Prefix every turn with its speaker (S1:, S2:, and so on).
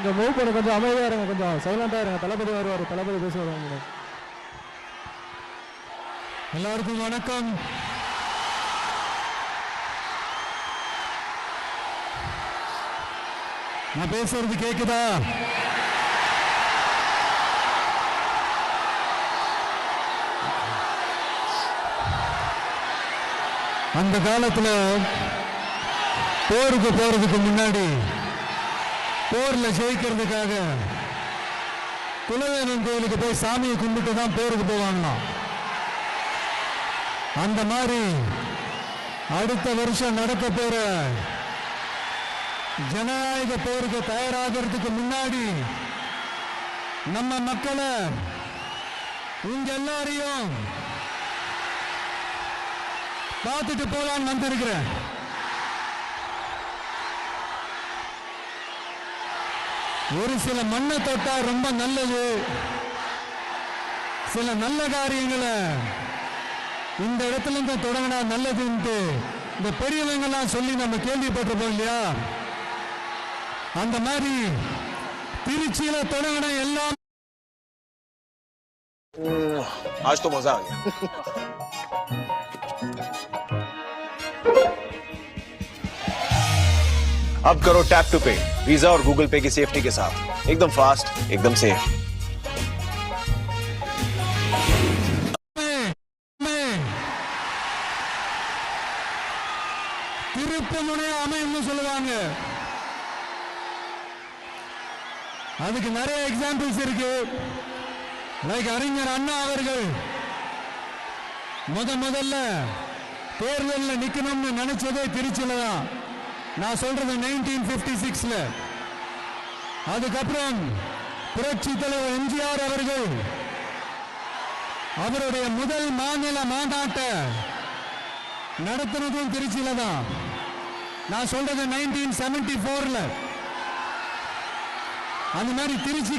S1: கொஞ்சம் மூவ் பண்ண, கொஞ்சம் அமைதியாக இருங்க, கொஞ்சம் சைலண்டாக இருங்க. தளபதி வருவார், தளபதி பேசுவார்.
S2: எல்லாருக்கும் வணக்கம். நான் பேசுறது கேக்குதா? அந்த காலத்துல போருக்கு போறதுக்கு முன்னாடி போர்ல ஜெயிக்கிறதுக்காக குலதெய்வம் கோயிலுக்கு போய் சாமியை கும்பிட்டு தான் போருக்கு போவாங்களாம். அந்த மாதிரி அடுத்த வருஷம் நடக்க போற ஜனநாயக போருக்கு தயாராகிறதுக்கு முன்னாடி நம்ம மக்களை உங்க எல்லாரையும் பார்த்துட்டு போலான்னு வந்திருக்கிறேன். ஒரு சில மண்ணை தொட்டா ரொம்ப நல்லது, சில நல்ல காரியங்களை இந்த இடத்துல இருந்து தொடங்கினா நல்லதுன்ட்டு இந்த பெரியவங்க எல்லாம் சொல்லி நம்ம கேள்விப்பட்டிருப்போம் இல்லையா? அந்த மாதிரி திருச்சியில தொடங்கின எல்லாம்
S3: आज तो मजा आ गया। अब करो टैप टू पे वीजा और गूगल पे की सेफ्टी के साथ, एकदम फास्ट, एकदम सेफ।
S2: திருப்புமுனை அமைன்னு சொல்லுவாங்க. அதுக்கு நிறைய எக்ஸாம்பிள்ஸ் இருக்கு. லைக் அறிஞர் அண்ணா அவர்கள் முதல்ல தேர்தலில் நிக்கணும்னு நினைச்சதே திருச்சியில தான். நான் சொல்றது 1956ல. அதுக்கப்புறம் புரட்சி தலைவர் எம்ஜிஆர் அவர்கள் அவருடைய முதல் மாநில மாநாட்டை நடத்தினதும் திருச்சியில தான். நான் சொல்றது 1974ல. அந்த மாதிரி திருச்சி